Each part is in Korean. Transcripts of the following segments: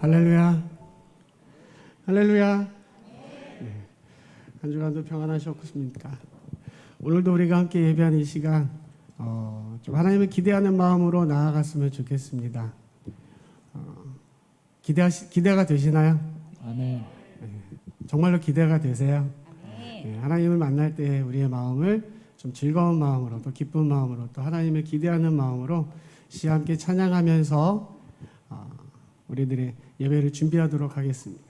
할렐루야. 할렐루야. 네. 한 주간도 평안하셨습니까? 오늘도 우리가 함께 예배하는 이 시간 좀 하나님을 기대하는 마음으로 나아갔으면 좋겠습니다. 기대가 되시나요? 아멘. 네. 정말로 기대가 되세요? 네. 하나님을 만날 때 우리의 마음을 좀 즐거운 마음으로 또 기쁜 마음으로 또 하나님을 기대하는 마음으로 시와 함께 찬양하면서 우리들의 예배를 준비하도록 하겠습니다.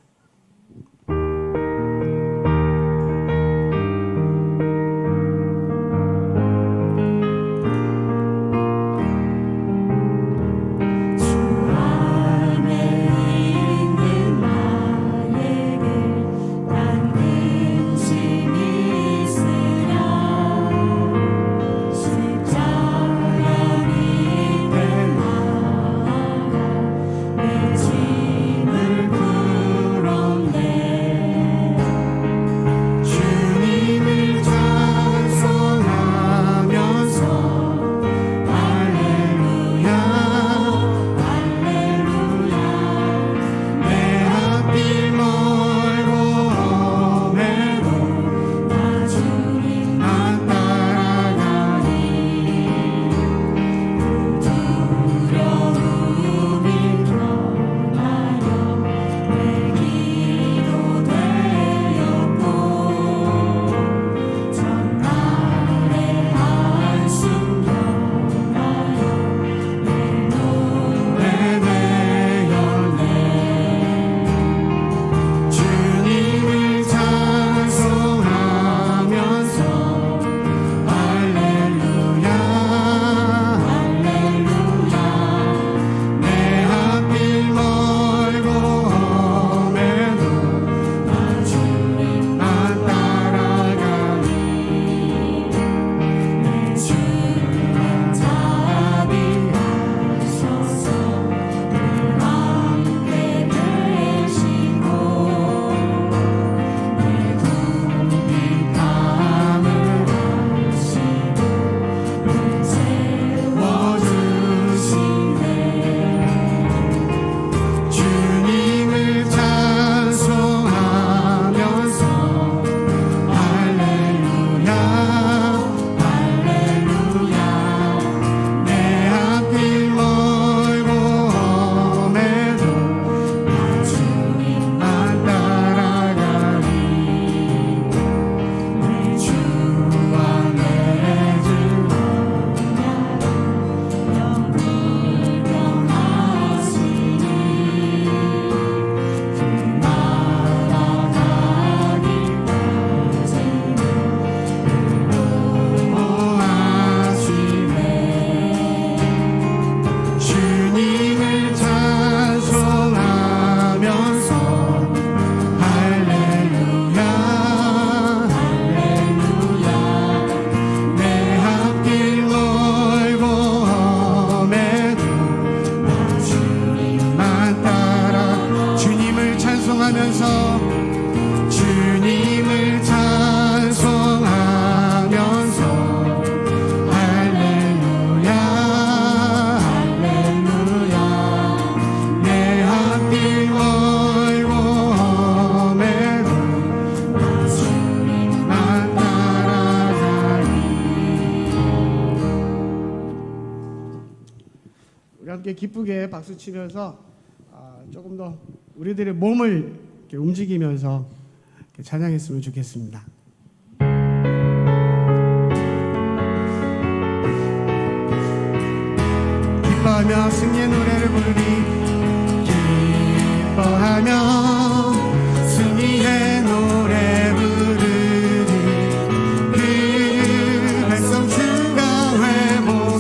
함께 기쁘게 박수 치면서 조금 더 우리들의 몸을 이렇게 움직이면서 이렇게 찬양했으면 좋겠습니다. 기뻐하며 승리의 노래를 부르리. 기뻐하며 승리의 노래 부르리. 그 백성 주가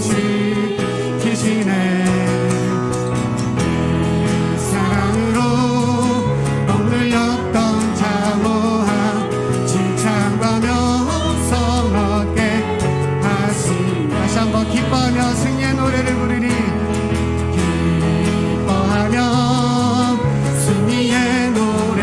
회복시키시네. 기뻐하며 승리의 노래를 부르리. 기뻐하며 승리의 노래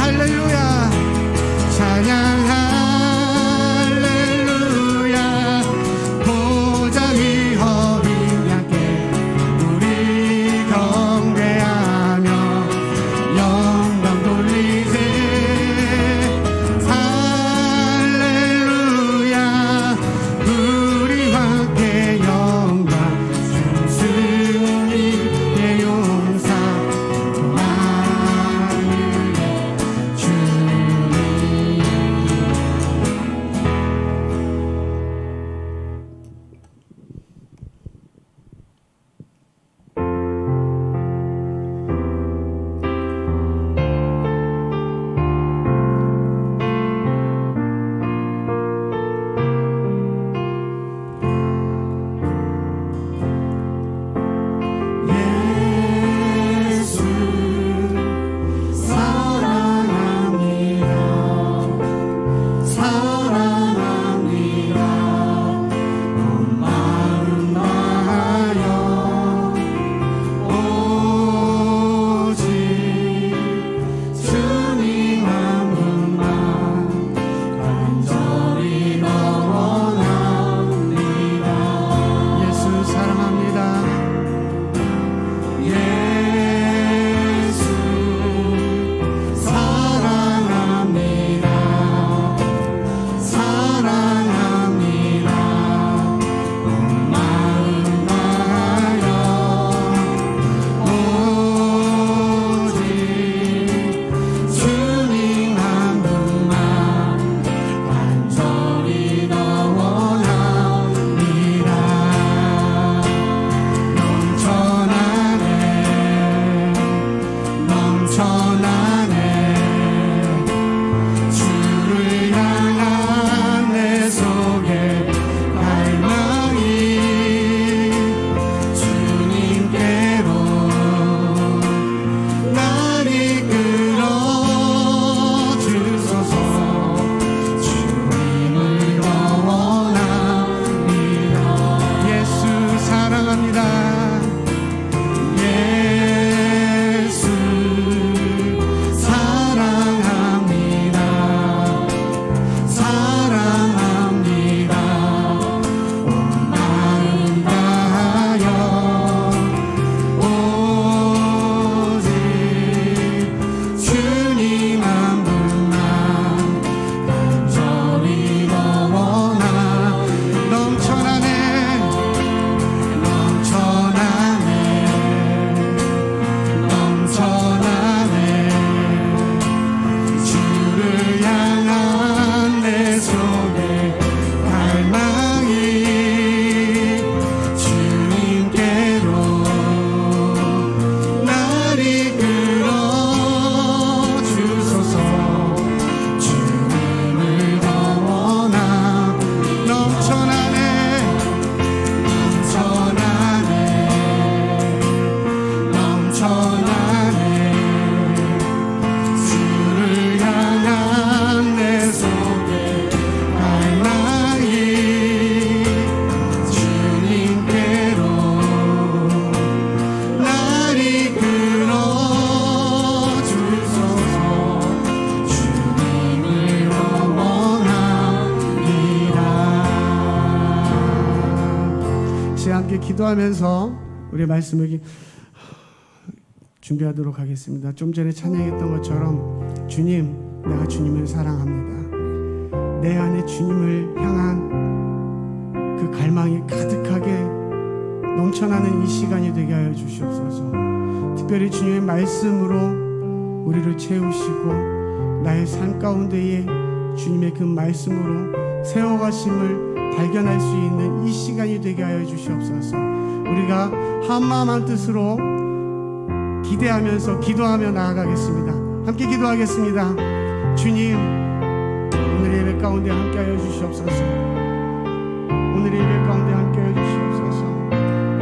할렐루야 찬양 할렐루야 보좌 위 어린 양께 우리 경배하며 영광 돌리세 할렐루야 우리 함께 영광 승리의 용사 만유의 주님 예수 사랑합니다 사랑합니다 온 마음 다하여 오직 주님 한 분만 간절히 더 원합니다 예수 사랑합니다 예수 사랑합니다 사랑합니다 온 마음 다하여 오직 주님 한 분만 간절히 더 원합니다 넘쳐나네 주를 향한 내 속에 갈망이 주님께로 날 이끌어 주소서 주님을 더 원합니다 예수 사랑합니다 예수 사랑합니다 사랑합니다 온 마음 다하여 오직 주님 한 분만 간절히 더 원하 넘쳐나네 넘쳐나네 넘쳐나네 주를 향한 내 속에 갈망이 주님께로 날 이끌어 주소서 주님을 더 원하 넘쳐나네 넘쳐나네 넘쳐나네 주를 향한 내 속에 갈망이 주님께로 날 이끌어 주소서 주님을 더 원합니다 시간 함께 기도하면서 우리 말씀을 준비하도록 하겠습니다. 좀 전에 찬양했던 것처럼 주님, 내가 주님을 사랑합니다. 내 안에 주님을 향한 그 갈망이 가득하게 넘쳐나는 이 시간이 되게 하여 주시옵소서. 특별히 주님의 말씀으로 우리를 채우시고 나의 삶 가운데에 주님의 그 말씀으로 세워가심을 발견할 수 있는 이 시간이 되게 하여 주시옵소서. 우리가 한마음 한뜻으로 기대하면서 기도하며 나아가겠습니다. 함께 기도하겠습니다. 주님, 오늘의 예배 가운데 함께 하여 주시옵소서. 오늘의 예배 가운데 함께 하여 주시옵소서.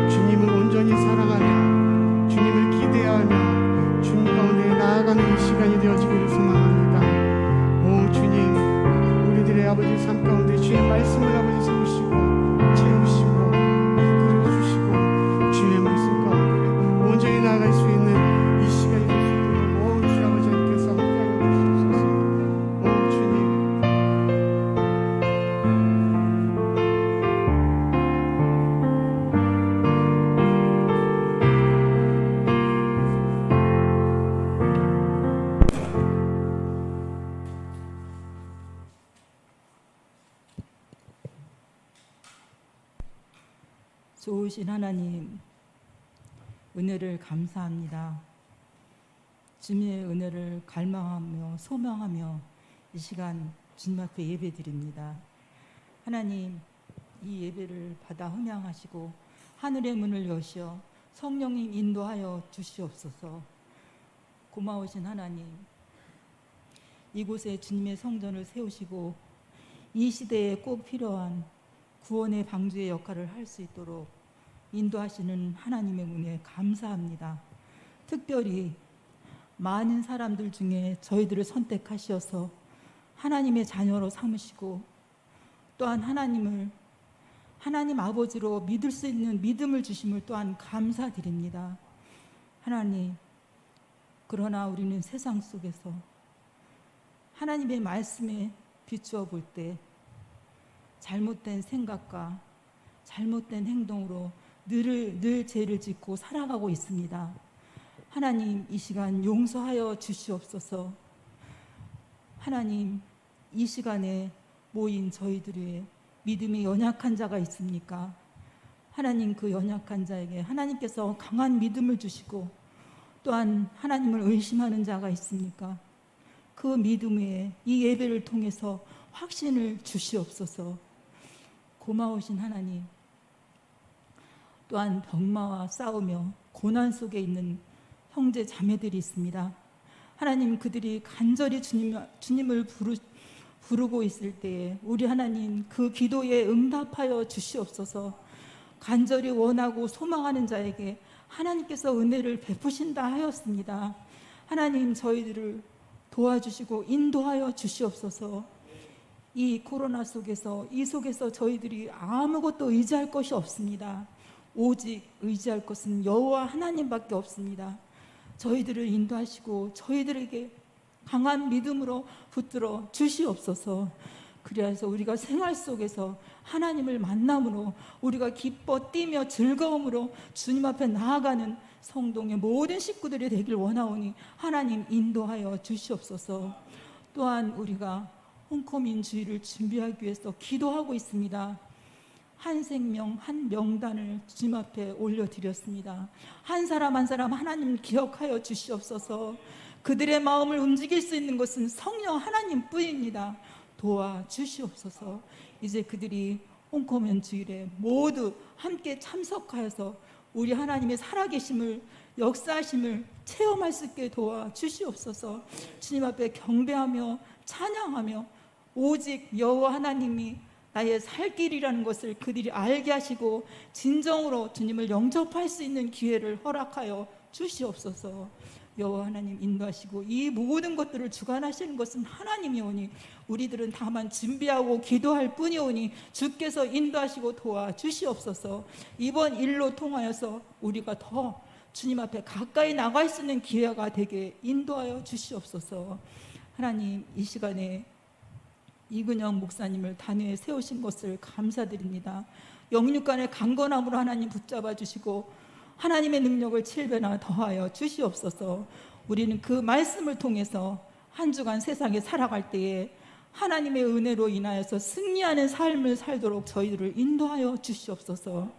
주님을 온전히 사랑하며 주님을 기대하며 주님 가운데 나아가는 이 시간이 되어지기를 소망합니다. 오 주님, 우리들의 아버지 삶 가운데 주의 말씀을 아버지 세우시고 채우시고 이끌어주시고 주의 말씀 가운데 온전히 나아갈 수 있는 이 시간이 될 수 있도록 오 주 아버지 하나님께서 함께하여 주시옵소서. 좋으신 하나님, 은혜를 감사합니다. 주님의 은혜를 갈망하며 소망하며 이 시간 주님 앞에 예배드립니다. 하나님, 이 예배를 받아 흠양하시고 하늘의 문을 여시어 성령님 인도하여 주시옵소서. 고마우신 하나님, 이곳에 주님의 성전을 세우시고 이 시대에 꼭 필요한 구원의 방주의 역할을 할 수 있도록 인도하시는 하나님의 은혜 감사합니다. 특별히 많은 사람들 중에 저희들을 선택하셔서 하나님의 자녀로 삼으시고 또한 하나님을 하나님 아버지로 믿을 수 있는 믿음을 주심을 또한 감사드립니다. 하나님, 그러나 우리는 세상 속에서 하나님의 말씀에 비추어 볼 때 잘못된 생각과 잘못된 행동으로 늘 죄를 짓고 살아가고 있습니다. 하나님, 이 시간 용서하여 주시옵소서. 하나님, 이 시간에 모인 저희들의 믿음이 연약한 자가 있습니까? 하나님, 그 연약한 자에게 하나님께서 강한 믿음을 주시고 또한 하나님을 의심하는 자가 있습니까? 그 믿음 외에 이 예배를 통해서 확신을 주시옵소서. 고마우신 하나님, 또한 병마와 싸우며 고난 속에 있는 형제 자매들이 있습니다. 하나님, 그들이 간절히 주님을 부르고 있을 때에 우리 하나님 그 기도에 응답하여 주시옵소서. 간절히 원하고 소망하는 자에게 하나님께서 은혜를 베푸신다 하였습니다. 하나님, 저희들을 도와주시고 인도하여 주시옵소서. 이 코로나 속에서 저희들이 아무것도 의지할 것이 없습니다. 오직 의지할 것은 여호와 하나님밖에 없습니다. 저희들을 인도하시고 저희들에게 강한 믿음으로 붙들어 주시옵소서. 그래서 우리가 생활 속에서 하나님을 만남으로 우리가 기뻐 뛰며 즐거움으로 주님 앞에 나아가는 성동의 모든 식구들이 되길 원하오니 하나님 인도하여 주시옵소서. 또한 우리가 홈커민 주일을 준비하기 위해서 기도하고 있습니다. 한 생명 한 명단을 주님 앞에 올려드렸습니다. 한 사람 한 사람 하나님 기억하여 주시옵소서. 그들의 마음을 움직일 수 있는 것은 성령 하나님 뿐입니다. 도와주시옵소서. 이제 그들이 홈커민 주일에 모두 함께 참석하여서 우리 하나님의 살아계심을 역사하심을 체험할 수 있게 도와주시옵소서. 주님 앞에 경배하며 찬양하며 오직 여호와 하나님이 나의 살 길이라는 것을 그들이 알게 하시고 진정으로 주님을 영접할 수 있는 기회를 허락하여 주시옵소서. 여호와 하나님 인도하시고 이 모든 것들을 주관하시는 것은 하나님이오니 우리들은 다만 준비하고 기도할 뿐이오니 주께서 인도하시고 도와주시옵소서. 이번 일로 통하여서 우리가 더 주님 앞에 가까이 나갈 수 있는 기회가 되게 인도하여 주시옵소서. 하나님, 이 시간에 이근영 목사님을 단위에 세우신 것을 감사드립니다. 영육간의 강건함으로 하나님 붙잡아 주시고 하나님의 능력을 7배나 더하여 주시옵소서. 우리는 그 말씀을 통해서 한 주간 세상에 살아갈 때에 하나님의 은혜로 인하여서 승리하는 삶을 살도록 저희들을 인도하여 주시옵소서.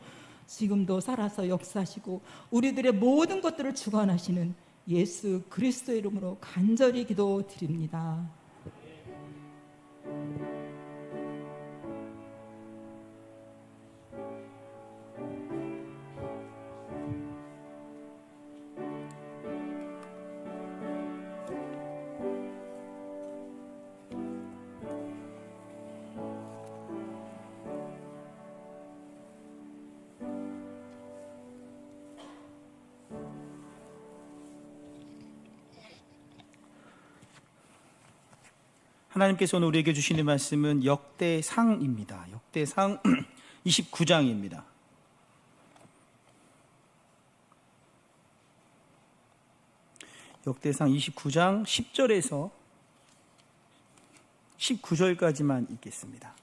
지금도 살아서 역사하시고 우리들의 모든 것들을 주관하시는 예수 그리스도의 이름으로 간절히 기도드립니다. 하나님께서 오늘 우리에게 주시는 말씀은 역대상입니다. 역대상 29장입니다. 역대상 29장 10절에서 19절까지만 읽겠습니다.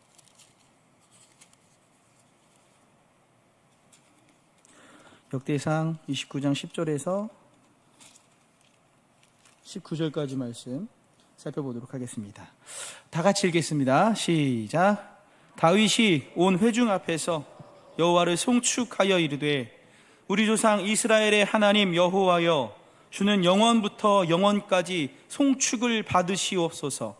역대상 29장 10절에서 19절까지 말씀 살펴보도록 하겠습니다. 다 같이 읽겠습니다. 시작. 다윗이 온 회중 앞에서 여호와를 송축하여 이르되 우리 조상 이스라엘의 하나님 여호와여 주는 영원부터 영원까지 송축을 받으시옵소서.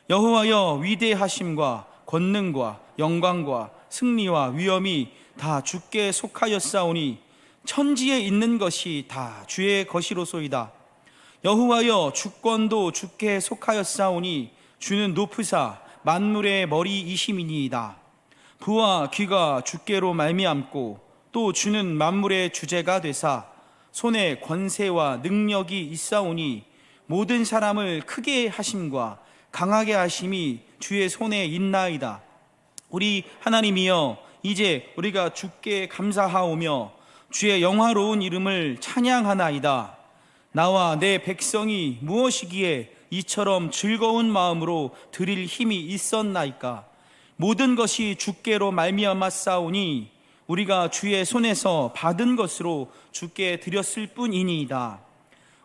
여호와여 위대하심과 권능과 영광과 승리와 위엄이 다 주께 속하였사오니 천지에 있는 것이 다 주의 것이로소이다. 여호와여 주권도 주께 속하였사오니 주는 높으사 만물의 머리이심이니이다. 부와 귀가 주께로 말미암고 또 주는 만물의 주제가 되사 손에 권세와 능력이 있사오니 모든 사람을 크게 하심과 강하게 하심이 주의 손에 있나이다. 우리 하나님이여 이제 우리가 주께 감사하오며 주의 영화로운 이름을 찬양하나이다. 나와 내 백성이 무엇이기에 이처럼 즐거운 마음으로 드릴 힘이 있었나이까. 모든 것이 주께로 말미암았사오니 우리가 주의 손에서 받은 것으로 주께 드렸을 뿐이니이다.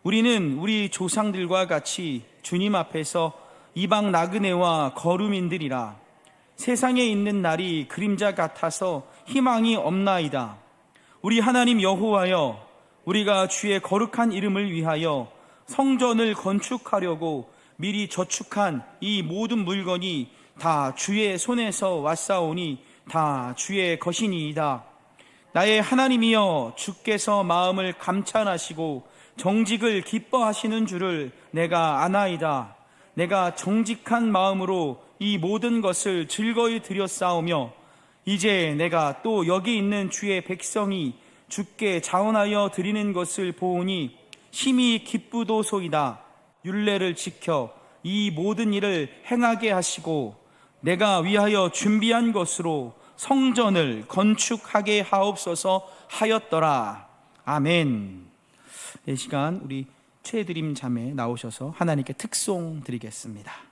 우리는 우리 조상들과 같이 주님 앞에서 이방 나그네와 거루민들이라. 세상에 있는 날이 그림자 같아서 희망이 없나이다. 우리 하나님 여호와여 우리가 주의 거룩한 이름을 위하여 성전을 건축하려고 미리 저축한 이 모든 물건이 다 주의 손에서 왔사오니 다 주의 것이니이다. 나의 하나님이여 주께서 마음을 감찬하시고 정직을 기뻐하시는 줄을 내가 아나이다. 내가 정직한 마음으로 이 모든 것을 즐거이 드렸사오며 이제 내가 또 여기 있는 주의 백성이 주께 자원하여 드리는 것을 보오니 심히 기쁘도소이다. 율례를 지켜 이 모든 일을 행하게 하시고 내가 위하여 준비한 것으로 성전을 건축하게 하옵소서 하였더라. 아멘. 이 시간 우리 최드림 자매 나오셔서 하나님께 특송 드리겠습니다.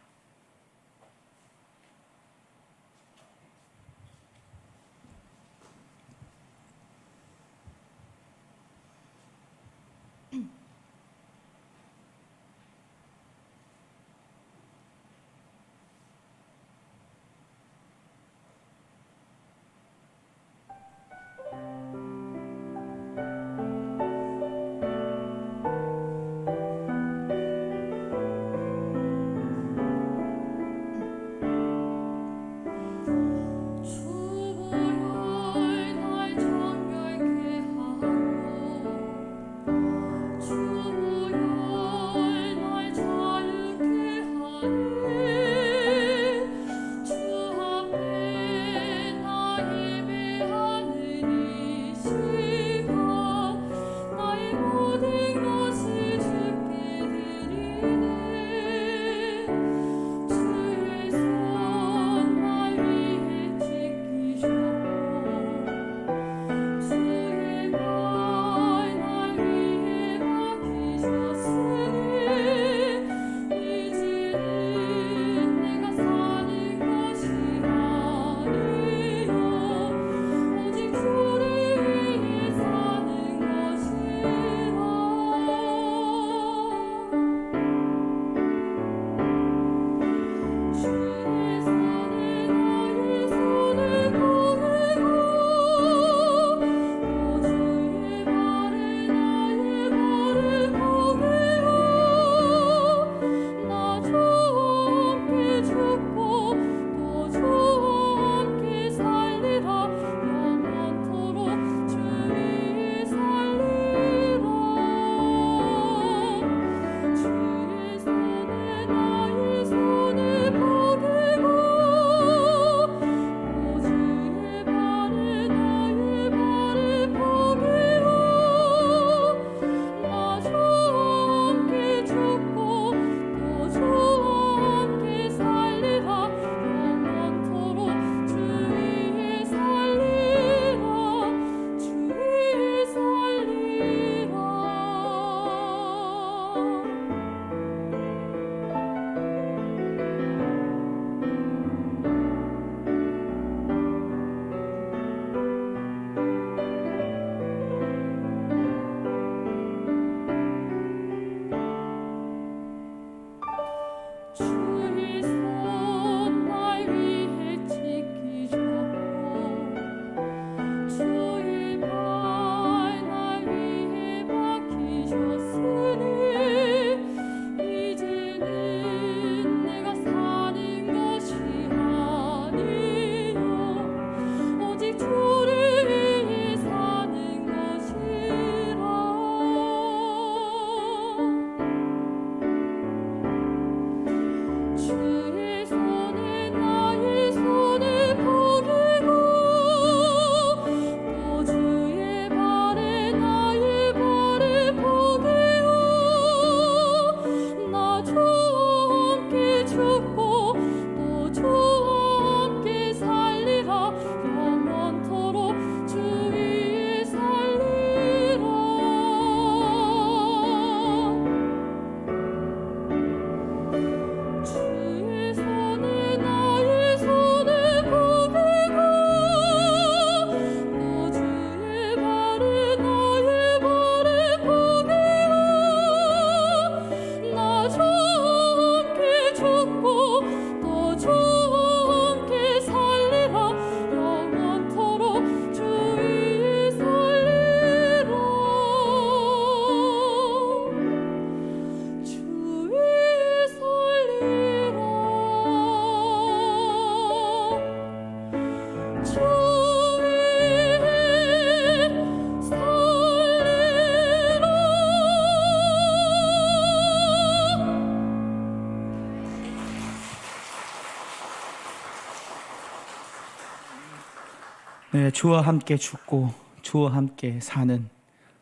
네, 주와 함께 죽고 주와 함께 사는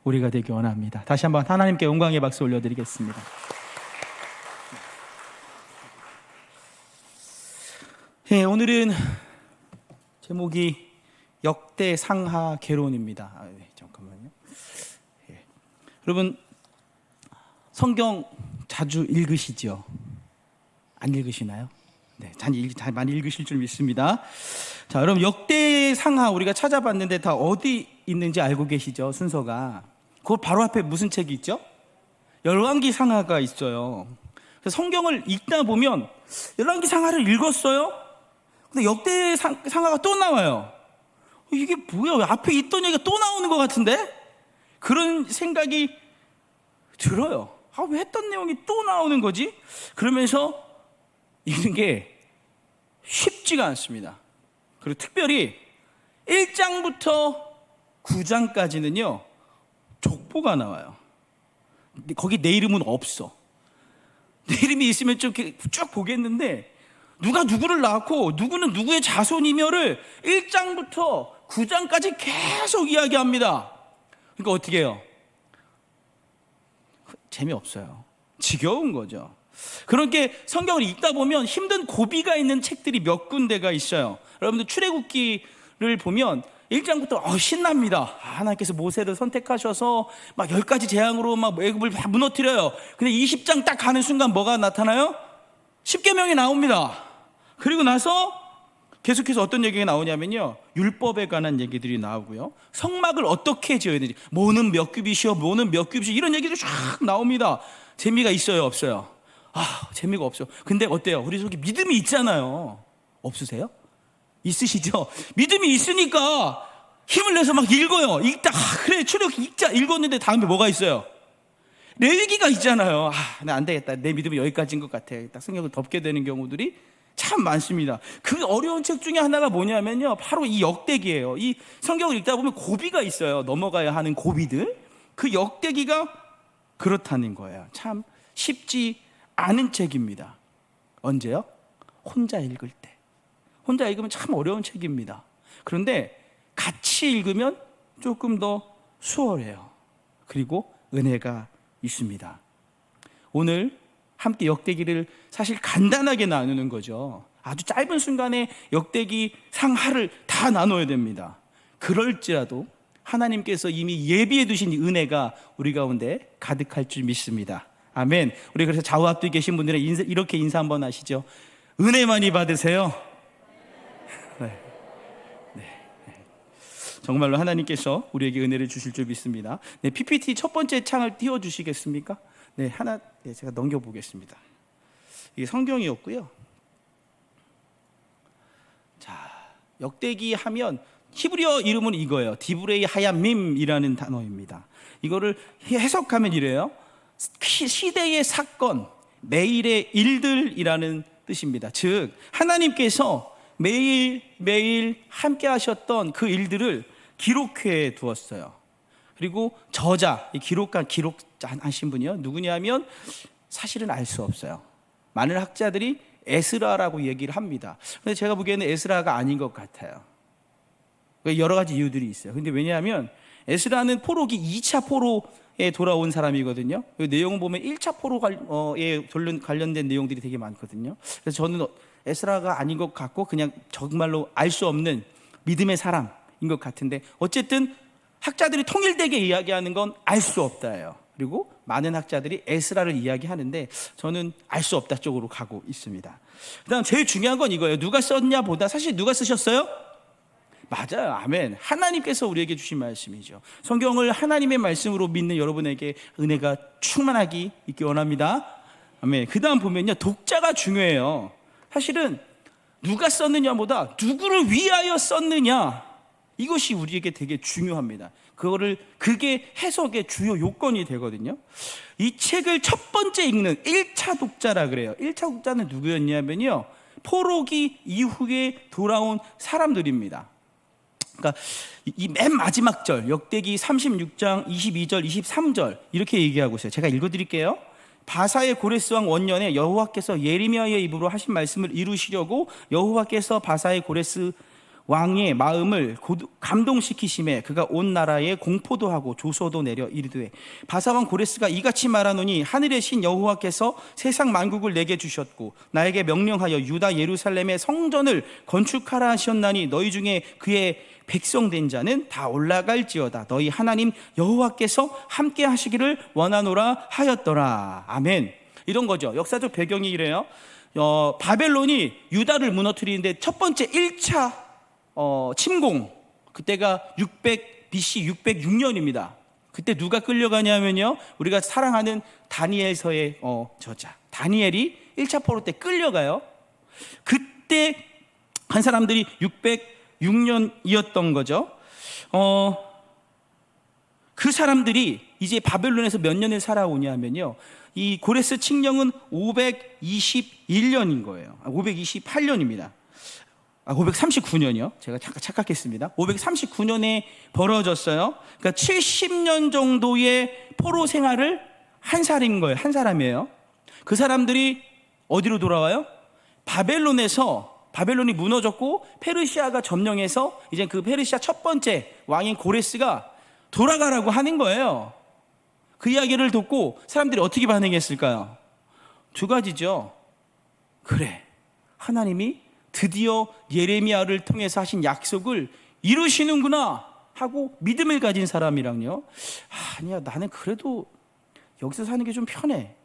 우리가 되기 원합니다. 다시 한번 하나님께 영광의 박수 올려드리겠습니다. 네, 오늘은 제목이 역대상하 개론입니다. 네, 잠깐만요. 예. 여러분 성경 자주 읽으시죠? 안 읽으시나요? 네, 많이 읽으실 줄 믿습니다. 자, 여러분 역대상하 우리가 찾아봤는데 다 어디 있는지 알고 계시죠? 순서가 그 바로 앞에 무슨 책이 있죠? 열왕기 상하가 있어요. 그래서 성경을 읽다 보면 열왕기 상하를 읽었어요. 근데 역대상하가 또 나와요. 이게 뭐야? 왜 앞에 있던 얘기가 또 나오는 것 같은데? 그런 생각이 들어요. 왜 했던 내용이 또 나오는 거지? 그러면서 읽는 게 쉽지가 않습니다. 그리고 특별히 1장부터 9장까지는요 족보가 나와요. 근데 거기 내 이름은 없어. 내 이름이 있으면 좀 이렇게 쭉 보겠는데 누가 누구를 낳았고 누구는 누구의 자손이며를 1장부터 9장까지 계속 이야기합니다. 그러니까 어떻게 해요? 재미없어요. 지겨운 거죠. 그렇게 성경을 읽다 보면 힘든 고비가 있는 책들이 몇 군데가 있어요. 여러분들 출애굽기를 보면 1장부터 신납니다. 하나님께서 모세를 선택하셔서 막 10가지 재앙으로 막 애굽을 다 무너뜨려요. 근데 20장 딱 가는 순간 뭐가 나타나요? 십계명이 나옵니다. 그리고 나서 계속해서 어떤 얘기가 나오냐면요, 율법에 관한 얘기들이 나오고요, 성막을 어떻게 지어야 되는지, 뭐는 몇 규빗이요, 뭐는 몇 규빗이요, 이런 얘기들이 쫙 나옵니다. 재미가 있어요, 없어요? 재미가 없어요. 근데 어때요? 우리 속에 믿음이 있잖아요. 없으세요? 있으시죠? 믿음이 있으니까 힘을 내서 막 읽어요. 읽다 그래 출애굽기 읽자 읽었는데 다음에 뭐가 있어요? 레위기가 있잖아요. 나 안 되겠다. 내 믿음이 여기까지인 것 같아. 딱 성경을 덮게 되는 경우들이 참 많습니다. 그 어려운 책 중에 하나가 뭐냐면요, 바로 이 역대기예요. 이 성경을 읽다 보면 고비가 있어요. 넘어가야 하는 고비들. 그 역대기가 그렇다는 거예요. 참 쉽지 않은 책입니다. 언제요? 혼자 읽을 때. 혼자 읽으면 참 어려운 책입니다. 그런데 같이 읽으면 조금 더 수월해요. 그리고 은혜가 있습니다. 오늘 함께 역대기를 사실 간단하게 나누는 거죠. 아주 짧은 순간에 역대기 상하를 다 나눠야 됩니다. 그럴지라도 하나님께서 이미 예비해 두신 은혜가 우리 가운데 가득할 줄 믿습니다. 아멘. 우리 그래서 좌우 앞뒤 계신 분들은 이렇게 인사 한번 하시죠. 은혜 많이 받으세요. 네. 정말로 하나님께서 우리에게 은혜를 주실 줄 믿습니다. 네, PPT 첫 번째 창을 띄워주시겠습니까? 네, 제가 넘겨보겠습니다. 이게 성경이었고요. 자, 역대기 하면 히브리어 이름은 이거예요. 디브레이 하야밈이라는 단어입니다. 이거를 해석하면 이래요. 시대의 사건, 매일의 일들이라는 뜻입니다. 즉 하나님께서 매일 함께 하셨던 그 일들을 기록해 두었어요. 그리고 저자, 기록하신 분이요, 누구냐면 사실은 알 수 없어요. 많은 학자들이 에스라라고 얘기를 합니다. 근데 제가 보기에는 에스라가 아닌 것 같아요. 여러 가지 이유들이 있어요. 근데 왜냐하면 에스라는 포로기 2차 포로에 돌아온 사람이거든요. 그 내용을 보면 1차 포로에 관련된 내용들이 되게 많거든요. 그래서 저는 에스라가 아닌 것 같고 그냥 정말로 알 수 없는 믿음의 사람인 것 같은데, 어쨌든 학자들이 통일되게 이야기하는 건 알 수 없다예요. 그리고 많은 학자들이 에스라를 이야기하는데 저는 알 수 없다 쪽으로 가고 있습니다. 그다음 제일 중요한 건 이거예요. 누가 썼냐 보다 사실 누가 쓰셨어요? 맞아요. 아멘. 하나님께서 우리에게 주신 말씀이죠. 성경을 하나님의 말씀으로 믿는 여러분에게 은혜가 충만하기 있기 원합니다. 아멘. 그 다음 보면요, 독자가 중요해요. 사실은 누가 썼느냐보다 누구를 위하여 썼느냐, 이것이 우리에게 되게 중요합니다. 그게 해석의 주요 요건이 되거든요. 이 책을 첫 번째 읽는 1차 독자라 그래요. 1차 독자는 누구였냐면요, 포로기 이후에 돌아온 사람들입니다. 그러니까 이 맨 마지막 절, 역대기 36장 22절 23절 이렇게 얘기하고 있어요. 제가 읽어드릴게요. 바사의 고레스 왕 원년에 여호와께서 예레미야의 입으로 하신 말씀을 이루시려고 여호와께서 바사의 고레스 왕의 마음을 감동시키심에 그가 온 나라에 공포도 하고 조소도 내려 이르되 바사왕 고레스가 이같이 말하노니 하늘의 신 여호와께서 세상 만국을 내게 주셨고 나에게 명령하여 유다 예루살렘의 성전을 건축하라 하셨나니 너희 중에 그의 백성된 자는 다 올라갈지어다. 너희 하나님 여호와께서 함께 하시기를 원하노라 하였더라. 아멘. 이런 거죠. 역사적 배경이 이래요. 바벨론이 유다를 무너뜨리는데 첫 번째 1차 침공, 그때가 600 BC 606년입니다. 그때 누가 끌려가냐면요, 우리가 사랑하는 다니엘서의 저자 다니엘이 1차 포로 때 끌려가요. 그때 한 사람들이 606년이었던 거죠. 그 사람들이 이제 바벨론에서 몇 년을 살아오냐면요, 이 고레스 칙령은 521년인 거예요. 528년입니다. 539년이요. 제가 잠깐 착각했습니다. 539년에 벌어졌어요. 그러니까 70년 정도의 포로 생활을 한 살인 거예요. 한 사람이에요. 그 사람들이 어디로 돌아와요? 바벨론이 무너졌고 페르시아가 점령해서 이제 그 페르시아 첫 번째 왕인 고레스가 돌아가라고 하는 거예요. 그 이야기를 듣고 사람들이 어떻게 반응했을까요? 두 가지죠. 그래, 하나님이 드디어 예레미야를 통해서 하신 약속을 이루시는구나 하고 믿음을 가진 사람이랑요, 아니야, 나는 그래도 여기서 사는 게 좀 편해.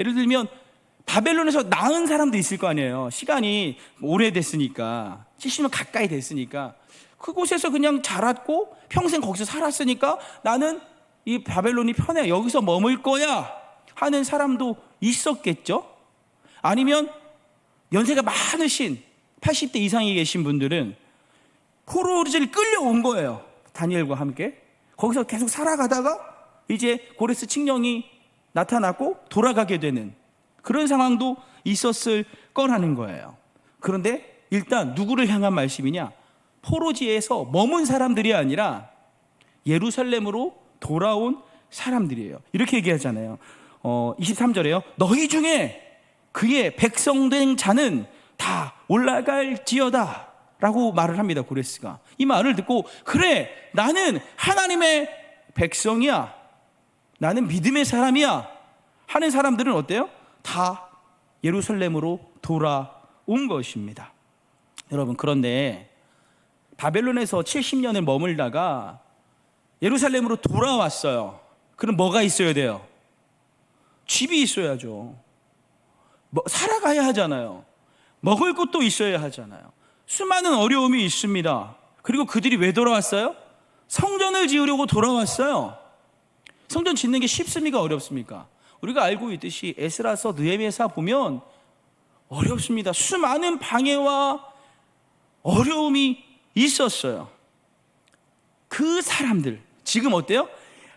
예를 들면 바벨론에서 낳은 사람도 있을 거 아니에요. 시간이 오래됐으니까, 70년 가까이 됐으니까 그곳에서 그냥 자랐고 평생 거기서 살았으니까 나는 이 바벨론이 편해, 여기서 머물 거야 하는 사람도 있었겠죠. 아니면 연세가 많으신 80대 이상이 계신 분들은 포로를 끌려온 거예요. 다니엘과 함께 거기서 계속 살아가다가 이제 고레스 칙령이 나타났고 돌아가게 되는 그런 상황도 있었을 거라는 거예요. 그런데 일단 누구를 향한 말씀이냐? 포로지에서 머문 사람들이 아니라 예루살렘으로 돌아온 사람들이에요. 이렇게 얘기하잖아요. 23절에요. 너희 중에 그의 백성된 자는 다 올라갈지어다 라고 말을 합니다. 고레스가 이 말을 듣고, 그래, 나는 하나님의 백성이야, 나는 믿음의 사람이야 하는 사람들은 어때요? 다 예루살렘으로 돌아온 것입니다. 여러분, 그런데 바벨론에서 70년을 머물다가 예루살렘으로 돌아왔어요. 그럼 뭐가 있어야 돼요? 집이 있어야죠. 살아가야 하잖아요. 먹을 것도 있어야 하잖아요. 수많은 어려움이 있습니다. 그리고 그들이 왜 돌아왔어요? 성전을 지으려고 돌아왔어요. 성전 짓는 게 쉽습니까? 어렵습니까? 우리가 알고 있듯이 에스라서, 느헤미야서 보면 어렵습니다. 수많은 방해와 어려움이 있었어요. 그 사람들 지금 어때요?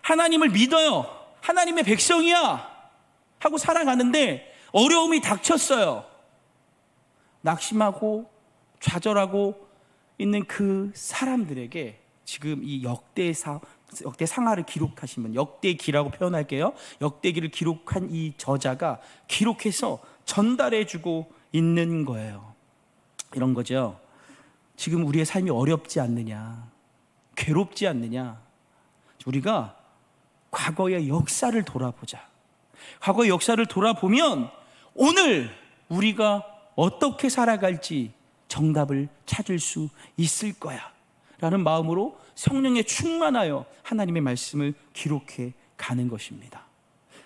하나님을 믿어요, 하나님의 백성이야 하고 살아가는데 어려움이 닥쳤어요. 낙심하고 좌절하고 있는 그 사람들에게 지금 이 역대상하를 기록하신 분, 역대기라고 표현할게요. 역대기를 기록한 이 저자가 기록해서 전달해주고 있는 거예요. 이런 거죠. 지금 우리의 삶이 어렵지 않느냐, 괴롭지 않느냐, 우리가 과거의 역사를 돌아보자. 과거의 역사를 돌아보면 오늘 우리가 어떻게 살아갈지 정답을 찾을 수 있을 거야 라는 마음으로 성령에 충만하여 하나님의 말씀을 기록해 가는 것입니다.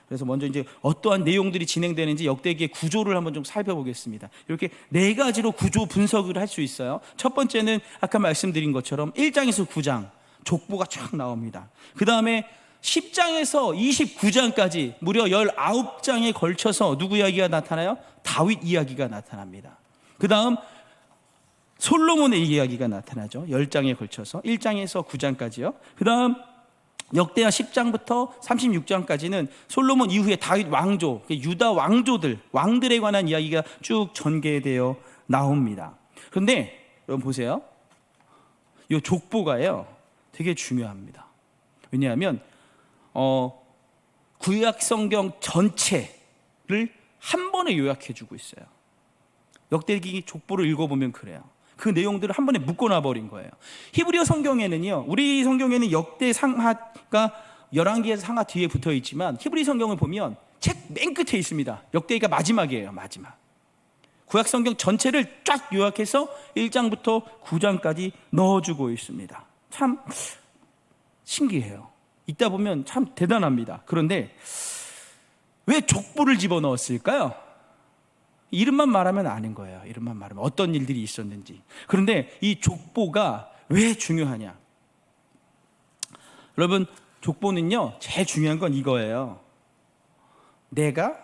그래서 먼저 이제 어떠한 내용들이 진행되는지 역대기의 구조를 한번 좀 살펴보겠습니다. 이렇게 네 가지로 구조 분석을 할 수 있어요. 첫 번째는 아까 말씀드린 것처럼 1장에서 9장 족보가 쫙 나옵니다. 그 다음에 10장에서 29장까지 무려 19장에 걸쳐서 누구 이야기가 나타나요? 다윗 이야기가 나타납니다. 그 다음 솔로몬의 이야기가 나타나죠. 10장에 걸쳐서 1장에서 9장까지요. 그 다음 역대하 10장부터 36장까지는 솔로몬 이후에 다윗 왕조, 유다 왕들에 관한 이야기가 쭉 전개되어 나옵니다. 그런데 여러분 보세요. 이 족보가요 되게 중요합니다. 왜냐하면 구약 성경 전체를 한 번에 요약해 주고 있어요. 역대기 족보를 읽어보면 그래요. 그 내용들을 한 번에 묶어놔 버린 거예요. 히브리어 성경에는요, 우리 성경에는 역대 상하가 11개의 상하 뒤에 붙어 있지만 히브리 성경을 보면 책 맨 끝에 있습니다. 역대기가 마지막이에요. 마지막. 구약 성경 전체를 쫙 요약해서 1장부터 9장까지 넣어주고 있습니다. 참 신기해요. 읽다 보면 참 대단합니다. 그런데 왜 족보를 집어넣었을까요? 이름만 말하면 아는 거예요. 이름만 말하면 어떤 일들이 있었는지. 그런데 이 족보가 왜 중요하냐? 여러분, 족보는요, 제일 중요한 건 이거예요. 내가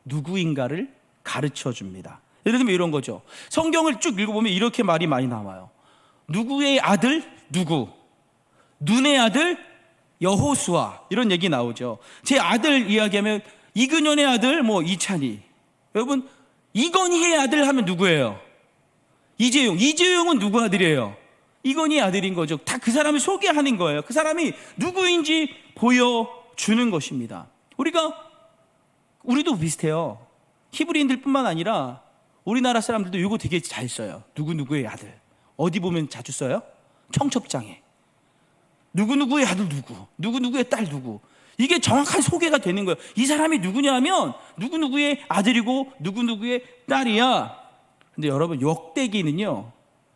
누구인가를 가르쳐 줍니다. 예를 들면 이런 거죠. 성경을 쭉 읽어보면 이렇게 말이 많이 나와요. 누구의 아들? 누구? 눈의 아들? 여호수아. 이런 얘기 나오죠. 제 아들 이야기하면 이근현의 아들 이찬희. 여러분, 이건희의 아들 하면 누구예요? 이재용. 이재용은 누구 아들이에요? 이건희의 아들인 거죠. 다 그 사람을 소개하는 거예요. 그 사람이 누구인지 보여주는 것입니다. 우리도 비슷해요. 히브리인들 뿐만 아니라 우리나라 사람들도 이거 되게 잘 써요. 누구누구의 아들. 어디 보면 자주 써요? 청첩장에. 누구누구의 아들 누구, 누구누구의 딸 누구. 이게 정확한 소개가 되는 거예요. 이 사람이 누구냐 하면 누구누구의 아들이고 누구누구의 딸이야. 근데 여러분, 역대기는요,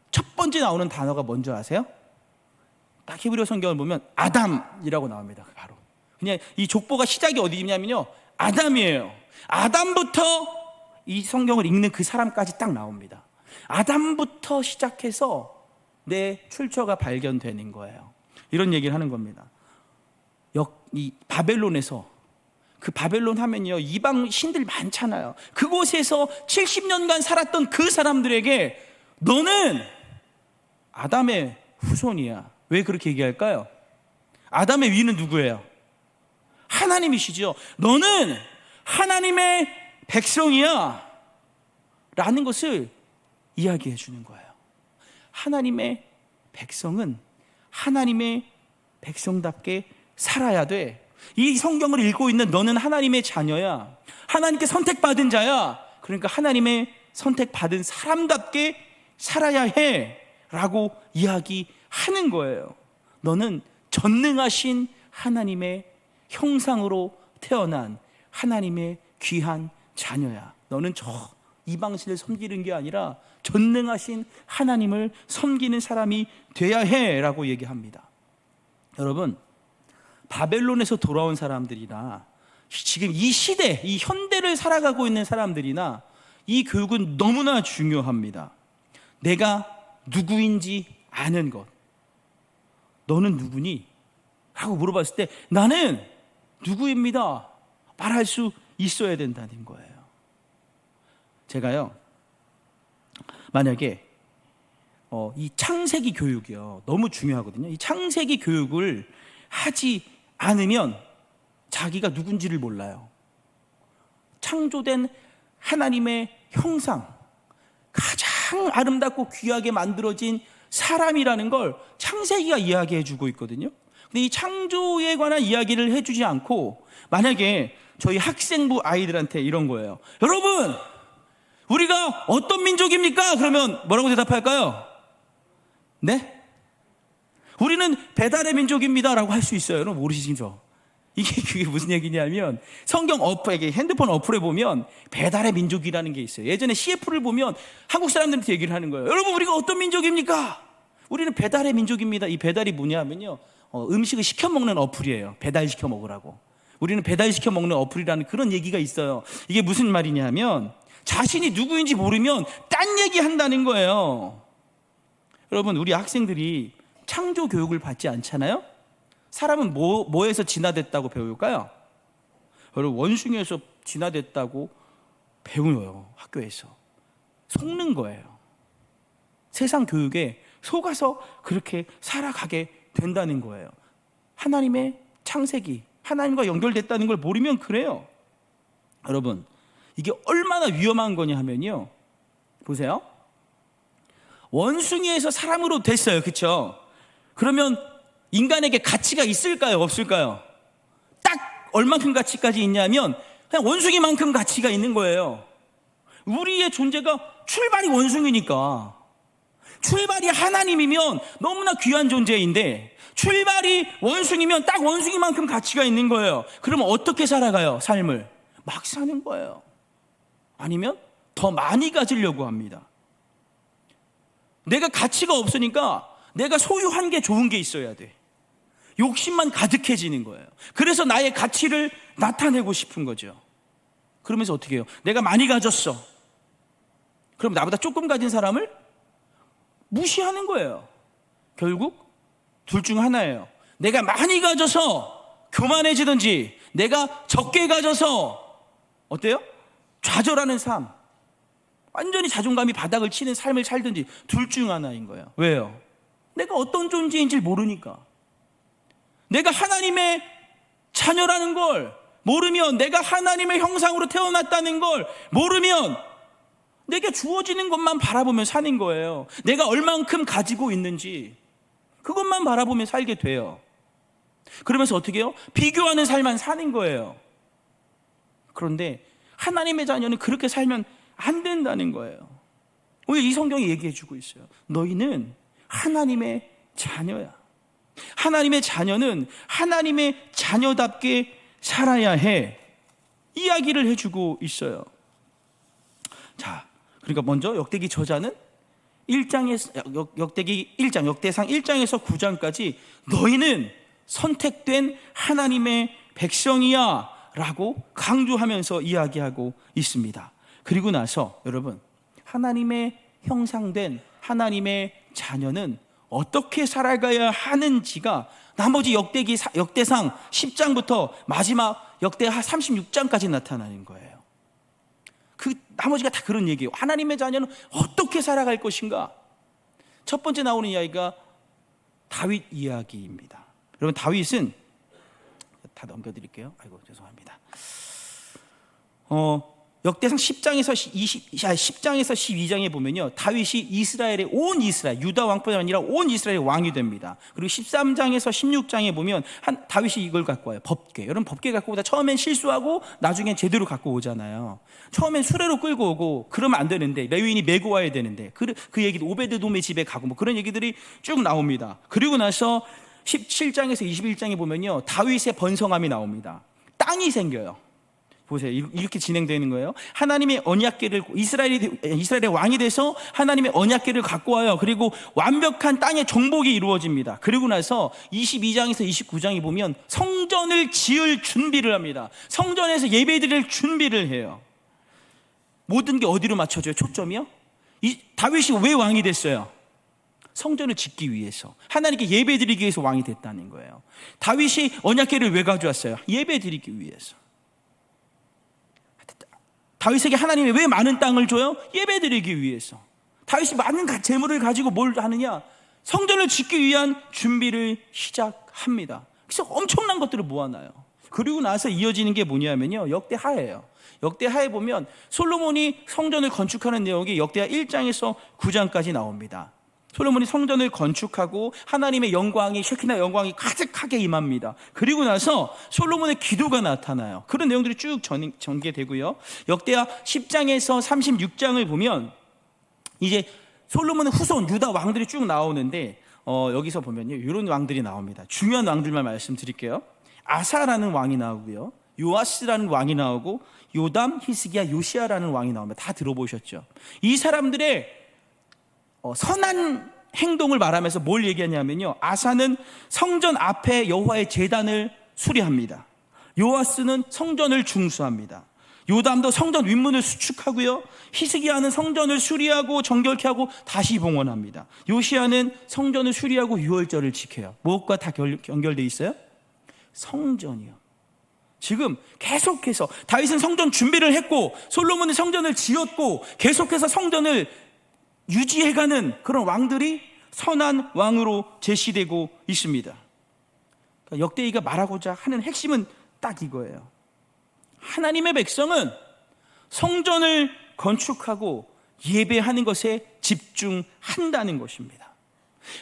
첫 번째 나오는 단어가 뭔지 아세요? 딱 히브리어 성경을 보면 아담이라고 나옵니다. 바로 그냥 이 족보가 시작이 어디냐면요, 아담이에요. 아담부터 이 성경을 읽는 그 사람까지 딱 나옵니다. 아담부터 시작해서 내 출처가 발견되는 거예요. 이런 얘기를 하는 겁니다. 이 바벨론에서, 그 바벨론 하면요, 이방 신들 많잖아요. 그곳에서 70년간 살았던 그 사람들에게 너는 아담의 후손이야. 왜 그렇게 얘기할까요? 아담의 위는 누구예요? 하나님이시죠. 너는 하나님의 백성이야 라는 것을 이야기해 주는 거예요. 하나님의 백성은 하나님의 백성답게 살아야 돼. 이 성경을 읽고 있는 너는 하나님의 자녀야. 하나님께 선택받은 자야. 그러니까 하나님의 선택받은 사람답게 살아야 해 라고 이야기하는 거예요. 너는 전능하신 하나님의 형상으로 태어난 하나님의 귀한 자녀야. 너는 저 이방신을 섬기는 게 아니라 전능하신 하나님을 섬기는 사람이 돼야 해 라고 얘기합니다. 여러분, 바벨론에서 돌아온 사람들이나 지금 이 시대, 이 현대를 살아가고 있는 사람들이나 이 교육은 너무나 중요합니다. 내가 누구인지 아는 것. 너는 누구니? 라고 물어봤을 때 나는 누구입니다 말할 수 있어야 된다는 거예요. 제가요, 만약에 이 창세기 교육이요, 너무 중요하거든요. 이 창세기 교육을 하지 않으면 자기가 누군지를 몰라요. 창조된 하나님의 형상, 가장 아름답고 귀하게 만들어진 사람이라는 걸 창세기가 이야기해 주고 있거든요. 근데 이 창조에 관한 이야기를 해주지 않고 만약에 저희 학생부 아이들한테 이런 거예요. 여러분, 우리가 어떤 민족입니까? 그러면 뭐라고 대답할까요? 네? 우리는 배달의 민족입니다 라고 할 수 있어요. 여러분 모르시죠? 그게 무슨 얘기냐면 성경 어플에, 핸드폰 어플에 보면 배달의 민족이라는 게 있어요. 예전에 CF를 보면 한국 사람들한테 얘기를 하는 거예요. 여러분, 우리가 어떤 민족입니까? 우리는 배달의 민족입니다. 이 배달이 뭐냐면요, 음식을 시켜 먹는 어플이에요. 배달시켜 먹으라고. 우리는 배달시켜 먹는 어플이라는 그런 얘기가 있어요. 이게 무슨 말이냐면 자신이 누구인지 모르면 딴 얘기 한다는 거예요. 여러분, 우리 학생들이 창조 교육을 받지 않잖아요? 사람은 뭐에서 진화됐다고 배울까요? 여러분, 원숭이에서 진화됐다고 배워요. 학교에서 속는 거예요. 세상 교육에 속아서 그렇게 살아가게 된다는 거예요. 하나님의 창세기, 하나님과 연결됐다는 걸 모르면 그래요. 여러분, 이게 얼마나 위험한 거냐 하면요, 보세요. 원숭이에서 사람으로 됐어요. 그렇죠? 그러면 인간에게 가치가 있을까요? 없을까요? 딱 얼만큼 가치까지 있냐면 그냥 원숭이만큼 가치가 있는 거예요. 우리의 존재가 출발이 원숭이니까. 출발이 하나님이면 너무나 귀한 존재인데 출발이 원숭이면 딱 원숭이만큼 가치가 있는 거예요. 그러면 어떻게 살아가요? 삶을 막 사는 거예요. 아니면 더 많이 가지려고 합니다. 내가 가치가 없으니까 내가 소유한 게 좋은 게 있어야 돼. 욕심만 가득해지는 거예요. 그래서 나의 가치를 나타내고 싶은 거죠. 그러면서 어떻게 해요? 내가 많이 가졌어. 그럼 나보다 조금 가진 사람을 무시하는 거예요. 결국 둘 중 하나예요. 내가 많이 가져서 교만해지든지 내가 적게 가져서 어때요? 좌절하는 삶, 완전히 자존감이 바닥을 치는 삶을 살든지 둘 중 하나인 거예요. 왜요? 내가 어떤 존재인지 모르니까. 내가 하나님의 자녀라는 걸 모르면, 내가 하나님의 형상으로 태어났다는 걸 모르면 내게 주어지는 것만 바라보며 사는 거예요. 내가 얼만큼 가지고 있는지 그것만 바라보며 살게 돼요. 그러면서 어떻게 해요? 비교하는 삶만 사는 거예요. 그런데 하나님의 자녀는 그렇게 살면 안 된다는 거예요. 오늘 이 성경이 얘기해 주고 있어요. 너희는 하나님의 자녀야. 하나님의 자녀는 하나님의 자녀답게 살아야 해. 이야기를 해주고 있어요. 자, 그러니까 먼저 역대기 저자는 1장에서 역대기 1장, 역대상 1장에서 9장까지 너희는 선택된 하나님의 백성이야 라고 강조하면서 이야기하고 있습니다. 그리고 나서 여러분, 하나님의 형상된 하나님의 자녀는 어떻게 살아가야 하는지가 나머지 역대상 10장부터 마지막 역대하 36장까지 나타나는 거예요. 그 나머지가 다 그런 얘기예요. 하나님의 자녀는 어떻게 살아갈 것인가? 첫 번째 나오는 이야기가 다윗 이야기입니다. 여러분, 다윗은 다 넘겨드릴게요. 아이고 죄송합니다. 역대상 10장에서 12장에 보면요, 다윗이 온 이스라엘, 유다 왕뿐 아니라 온 이스라엘의 왕이 됩니다. 그리고 13장에서 16장에 보면 다윗이 이걸 갖고 와요. 법궤. 여러분, 법궤 갖고 오다 처음엔 실수하고 나중엔 제대로 갖고 오잖아요. 처음엔 수레로 끌고 오고 그러면 안 되는데, 레위인이 메고 와야 되는데, 그 얘기도 오베드돔의 집에 가고 뭐 그런 얘기들이 쭉 나옵니다. 그리고 나서 17장에서 21장에 보면요, 다윗의 번성함이 나옵니다. 땅이 생겨요. 보세요. 이렇게 진행되는 거예요. 하나님의 언약궤를, 이스라엘의 왕이 돼서 하나님의 언약궤를 갖고 와요. 그리고 완벽한 땅의 정복이 이루어집니다. 그리고 나서 22장에서 29장에 보면 성전을 지을 준비를 합니다. 성전에서 예배드릴 준비를 해요. 모든 게 어디로 맞춰져요? 초점이요? 다윗이 왜 왕이 됐어요? 성전을 짓기 위해서, 하나님께 예배드리기 위해서 왕이 됐다는 거예요. 다윗이 언약궤를 왜 가져왔어요? 예배드리기 위해서. 다윗에게 하나님이 왜 많은 땅을 줘요? 예배드리기 위해서. 다윗이 많은 재물을 가지고 뭘 하느냐? 성전을 짓기 위한 준비를 시작합니다. 그래서 엄청난 것들을 모아놔요. 그리고 나서 이어지는 게 뭐냐면요, 역대하예요. 역대하에 보면 솔로몬이 성전을 건축하는 내용이 역대하 1장에서 9장까지 나옵니다. 솔로몬이 성전을 건축하고 하나님의 영광이, 셰키나 영광이 가득하게 임합니다. 그리고 나서 솔로몬의 기도가 나타나요. 그런 내용들이 쭉 전개되고요. 역대하 10장에서 36장을 보면 이제 솔로몬의 후손 유다 왕들이 쭉 나오는데, 여기서 보면요, 이런 왕들이 나옵니다. 중요한 왕들만 말씀드릴게요. 아사라는 왕이 나오고요, 요아스라는 왕이 나오고, 요담, 히스기야, 요시야라는 왕이 나옵니다. 다 들어보셨죠? 이 사람들의 선한 행동을 말하면서 뭘 얘기하냐면요, 아사는 성전 앞에 여호와의 제단을 수리합니다. 요아스는 성전을 중수합니다. 요담도 성전 윗문을 수축하고요, 히스기야는 성전을 수리하고 정결케 하고 다시 봉헌합니다. 요시야는 성전을 수리하고 유월절을 지켜요. 무엇과 다 연결되어 있어요? 성전이요. 지금 계속해서 다윗은 성전 준비를 했고, 솔로몬은 성전을 지었고, 계속해서 성전을 유지해가는 그런 왕들이 선한 왕으로 제시되고 있습니다. 그러니까 역대기가 말하고자 하는 핵심은 딱 이거예요. 하나님의 백성은 성전을 건축하고 예배하는 것에 집중한다는 것입니다.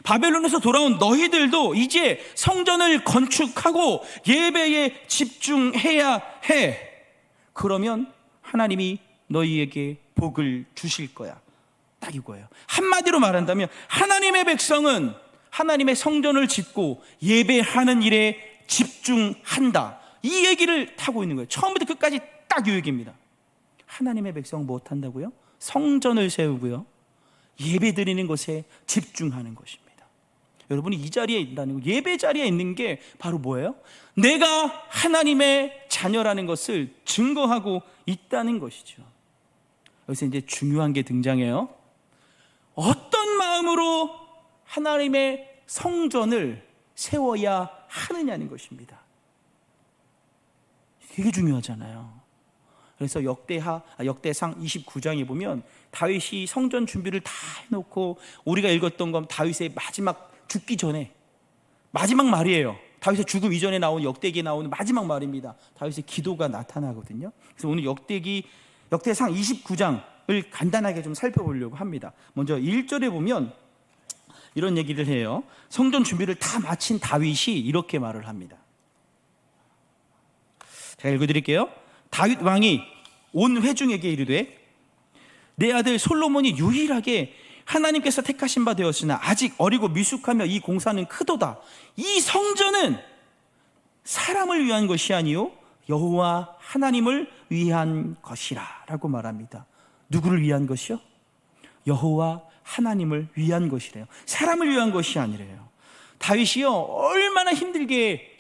바벨론에서 돌아온 너희들도 이제 성전을 건축하고 예배에 집중해야 해. 그러면 하나님이 너희에게 복을 주실 거야. 딱 이거예요. 한마디로 말한다면 하나님의 백성은 하나님의 성전을 짓고 예배하는 일에 집중한다. 이 얘기를 타고 있는 거예요. 처음부터 끝까지 딱 이 얘기입니다. 하나님의 백성 뭐 한다고요? 성전을 세우고요, 예배 드리는 것에 집중하는 것입니다. 여러분이 이 자리에 있다는 거, 예배 자리에 있는 게 바로 뭐예요? 내가 하나님의 자녀라는 것을 증거하고 있다는 것이죠. 여기서 이제 중요한 게 등장해요. 어떤 마음으로 하나님의 성전을 세워야 하느냐는 것입니다. 되게 중요하잖아요. 그래서 역대상 29장에 보면 다윗이 성전 준비를 다 해놓고, 우리가 읽었던 건 다윗의 마지막 죽기 전에 마지막 말이에요. 다윗의 죽음 이전에 나온 역대기에 나오는 마지막 말입니다. 다윗의 기도가 나타나거든요. 그래서 오늘 역대상 29장을 간단하게 좀 살펴보려고 합니다. 먼저 1절에 보면 이런 얘기를 해요. 성전 준비를 다 마친 다윗이 이렇게 말을 합니다. 제가 읽어드릴게요. 다윗 왕이 온 회중에게 이르되, 내 아들 솔로몬이 유일하게 하나님께서 택하신 바 되었으나 아직 어리고 미숙하며 이 공사는 크도다. 이 성전은 사람을 위한 것이 아니요 여호와 하나님을 위한 것이라 라고 말합니다. 누구를 위한 것이요? 여호와 하나님을 위한 것이래요. 사람을 위한 것이 아니래요. 다윗이요, 얼마나 힘들게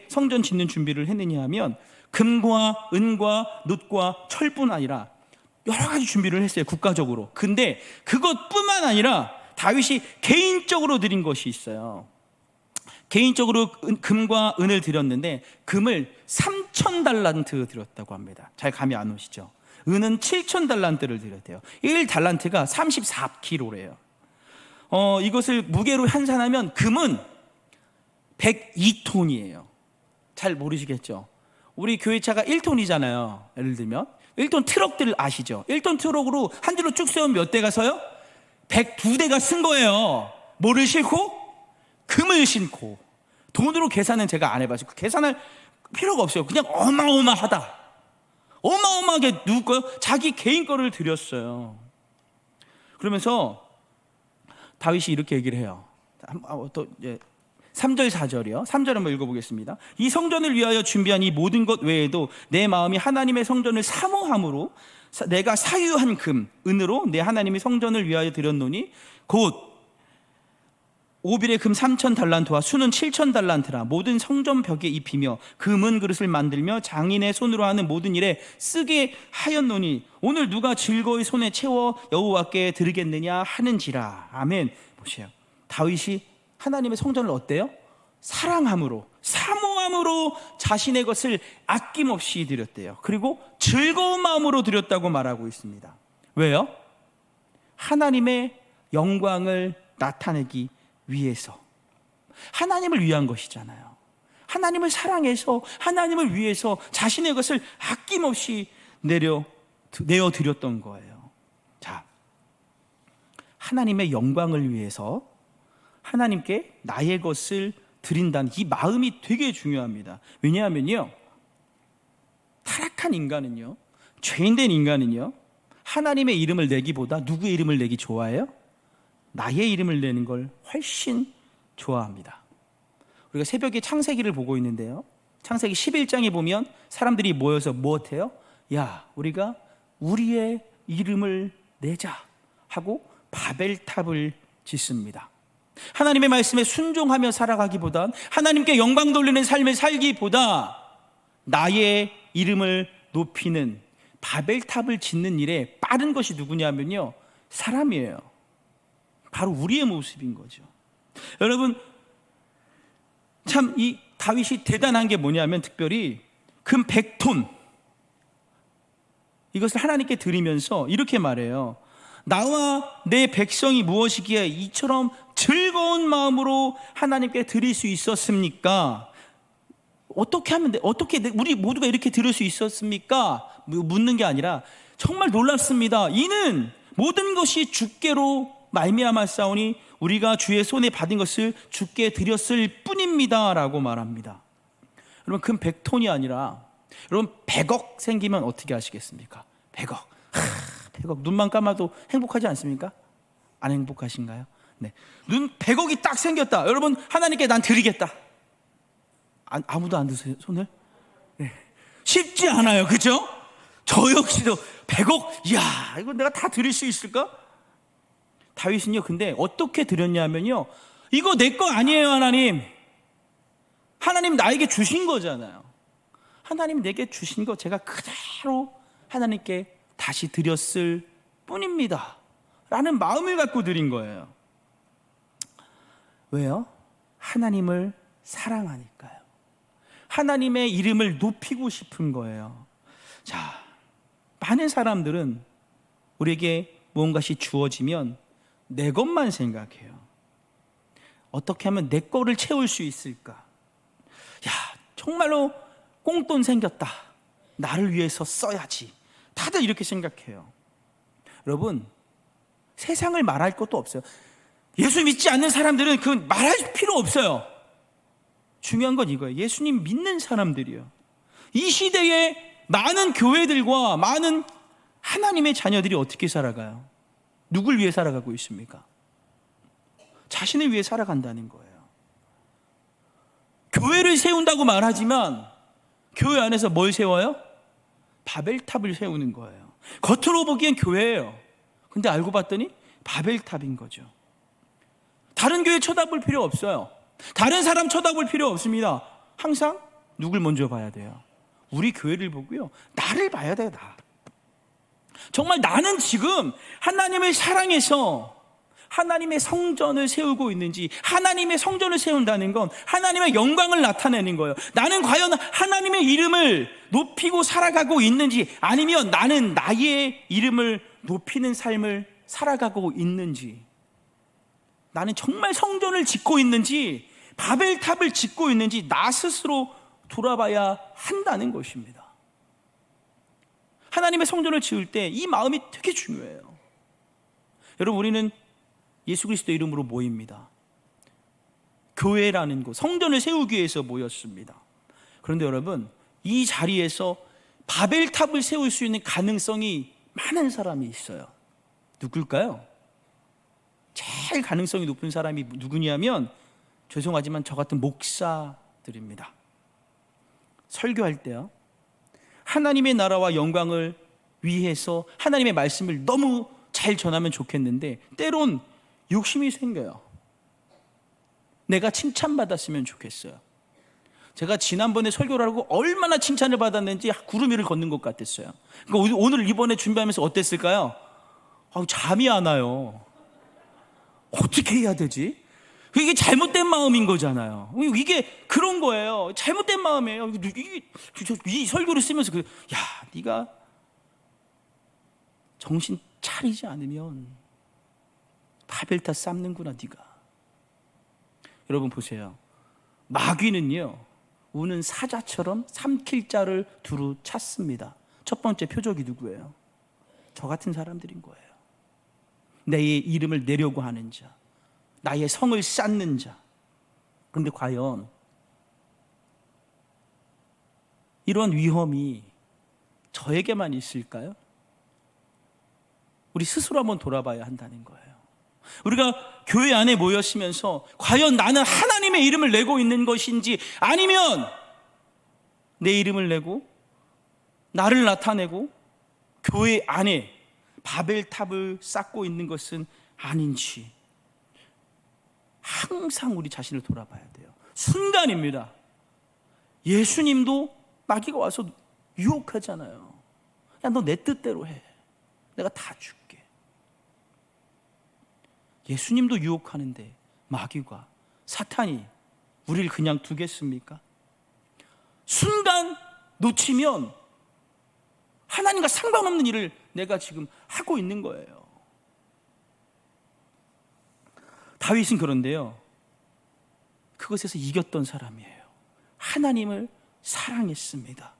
성전 짓는 준비를 했느냐 하면 금과 은과 놋과 철뿐 아니라 여러 가지 준비를 했어요, 국가적으로. 근데 그것뿐만 아니라 다윗이 개인적으로 드린 것이 있어요. 개인적으로 금과 은을 드렸는데 금을 3,000달란트 드렸다고 합니다. 잘 감이 안 오시죠? 은은 7,000달란트를 드렸대요. 1달란트가 34kg래요. 이것을 무게로 환산하면 금은 102톤이에요. 잘 모르시겠죠? 우리 교회차가 1톤이잖아요. 예를 들면 1톤 트럭들 아시죠? 1톤 트럭으로 한 줄로 쭉 세우면 몇 대가 서요? 102대가 쓴 거예요. 뭐를 싣고? 금을 싣고. 돈으로 계산은 제가 안 해봤어요. 계산할 필요가 없어요. 그냥 어마어마하다. 어마어마하게 누구 거요? 자기 개인 거를 드렸어요. 그러면서 다윗이 이렇게 얘기를 해요. 또 3절 4절이요. 3절 한번 읽어보겠습니다. 이 성전을 위하여 준비한 이 모든 것 외에도 내 마음이 하나님의 성전을 사모함으로 내가 사유한 금, 은으로 내 하나님의 성전을 위하여 드렸노니 곧 오빌의 금 3,000달란트와 수는 7,000달란트라. 모든 성전 벽에 입히며 금은 그릇을 만들며 장인의 손으로 하는 모든 일에 쓰게 하였노니 오늘 누가 즐거이 손에 채워 여호와께 드리겠느냐 하는지라. 아멘. 보세요. 다윗이 하나님의 성전을 어때요? 사랑함으로, 사모함으로 자신의 것을 아낌없이 드렸대요. 그리고 즐거운 마음으로 드렸다고 말하고 있습니다. 왜요? 하나님의 영광을 나타내기 위해서. 하나님을 위한 것이잖아요. 하나님을 사랑해서 하나님을 위해서 자신의 것을 아낌없이 내어드렸던 거예요. 자, 하나님의 영광을 위해서 하나님께 나의 것을 드린다는 이 마음이 되게 중요합니다. 왜냐하면요, 타락한 인간은요, 죄인된 인간은요, 하나님의 이름을 내기보다 누구의 이름을 내기 좋아해요? 나의 이름을 내는 걸 훨씬 좋아합니다. 우리가 새벽에 창세기를 보고 있는데요, 창세기 11장에 보면 사람들이 모여서 무엇해요? 야, 우리가 우리의 이름을 내자 하고 바벨탑을 짓습니다. 하나님의 말씀에 순종하며 살아가기보단, 하나님께 영광 돌리는 삶을 살기보다 나의 이름을 높이는 바벨탑을 짓는 일에 빠른 것이 누구냐면요, 사람이에요. 바로 우리의 모습인 거죠. 여러분, 참 이 다윗이 대단한 게 뭐냐면, 특별히 금 100톤 이것을 하나님께 드리면서 이렇게 말해요. 나와 내 백성이 무엇이기에 이처럼 즐거운 마음으로 하나님께 드릴 수 있었습니까? 어떻게 하면 돼? 어떻게 우리 모두가 이렇게 드릴 수 있었습니까? 묻는 게 아니라 정말 놀랍습니다. 이는 모든 것이 주께로 말미암아 싸우니 우리가 주의 손에 받은 것을 주께 드렸을 뿐입니다 라고 말합니다. 여러분, 금 100톤이 아니라 여러분 100억 생기면 어떻게 하시겠습니까? 100억. 100억. 눈만 감아도 행복하지 않습니까? 안 행복하신가요? 네. 100억이 딱 생겼다. 여러분, 하나님께 난 드리겠다. 아무도 안 드세요, 손을? 네. 쉽지 않아요, 그죠? 저 역시도 100억, 이야, 이거 내가 다 드릴 수 있을까? 다윗은요, 근데 어떻게 드렸냐면요, 이거 내 거 아니에요, 하나님. 하나님 나에게 주신 거잖아요. 하나님 내게 주신 거 제가 그대로 하나님께 다시 드렸을 뿐입니다 라는 마음을 갖고 드린 거예요. 왜요? 하나님을 사랑하니까요. 하나님의 이름을 높이고 싶은 거예요. 자, 많은 사람들은 우리에게 무언가씩 주어지면 내 것만 생각해요. 어떻게 하면 내 거를 채울 수 있을까? 야, 정말로 꽁돈 생겼다. 나를 위해서 써야지. 다들 이렇게 생각해요. 여러분, 세상을 말할 것도 없어요. 예수 믿지 않는 사람들은 그 말할 필요 없어요. 중요한 건 이거예요. 예수님 믿는 사람들이요, 이 시대에 많은 교회들과 많은 하나님의 자녀들이 어떻게 살아가요? 누굴 위해 살아가고 있습니까? 자신을 위해 살아간다는 거예요. 교회를 세운다고 말하지만 교회 안에서 뭘 세워요? 바벨탑을 세우는 거예요. 겉으로 보기엔 교회예요. 근데 알고 봤더니 바벨탑인 거죠. 다른 교회 쳐다볼 필요 없어요. 다른 사람 쳐다볼 필요 없습니다. 항상 누굴 먼저 봐야 돼요? 우리 교회를 보고요, 나를 봐야 돼요. 나. 정말 나는 지금 하나님을 사랑해서 하나님의 성전을 세우고 있는지, 하나님의 성전을 세운다는 건 하나님의 영광을 나타내는 거예요. 나는 과연 하나님의 이름을 높이고 살아가고 있는지, 아니면 나는 나의 이름을 높이는 삶을 살아가고 있는지, 나는 정말 성전을 짓고 있는지 바벨탑을 짓고 있는지 나 스스로 돌아봐야 한다는 것입니다. 하나님의 성전을 지을 때 이 마음이 되게 중요해요. 여러분, 우리는 예수 그리스도 이름으로 모입니다. 교회라는 곳, 성전을 세우기 위해서 모였습니다. 그런데 여러분, 이 자리에서 바벨탑을 세울 수 있는 가능성이 많은 사람이 있어요. 누굴까요? 제일 가능성이 높은 사람이 누구냐면, 죄송하지만 저 같은 목사들입니다. 설교할 때요, 하나님의 나라와 영광을 위해서 하나님의 말씀을 너무 잘 전하면 좋겠는데 때론 욕심이 생겨요. 내가 칭찬받았으면 좋겠어요. 제가 지난번에 설교를 하고 얼마나 칭찬을 받았는지 구름 위를 걷는 것 같았어요. 그러니까 오늘 이번에 준비하면서 어땠을까요? 잠이 안 와요. 어떻게 해야 되지? 이게 잘못된 마음인 거잖아요. 이게 그런 거예요. 잘못된 마음이에요. 이 설교를 쓰면서 야, 네가 정신 차리지 않으면 바벨탑 쌓는구나, 네가. 여러분 보세요. 마귀는요, 우는 사자처럼 삼킬 자를 두루 찾습니다. 첫 번째 표적이 누구예요? 저 같은 사람들인 거예요. 내 이름을 내려고 하는 자, 나의 성을 쌓는 자. 그런데 과연 이런 위험이 저에게만 있을까요? 우리 스스로 한번 돌아봐야 한다는 거예요. 우리가 교회 안에 모였으면서 과연 나는 하나님의 이름을 내고 있는 것인지, 아니면 내 이름을 내고 나를 나타내고 교회 안에 바벨탑을 쌓고 있는 것은 아닌지, 항상 우리 자신을 돌아봐야 돼요. 순간입니다. 예수님도 마귀가 와서 유혹하잖아요. 야, 너 내 뜻대로 해. 내가 다 줄게. 예수님도 유혹하는데 마귀가, 사탄이 우리를 그냥 두겠습니까? 순간 놓치면 하나님과 상관없는 일을 내가 지금 하고 있는 거예요. 다윗은 그런데요, 그것에서 이겼던 사람이에요. 하나님을 사랑했습니다.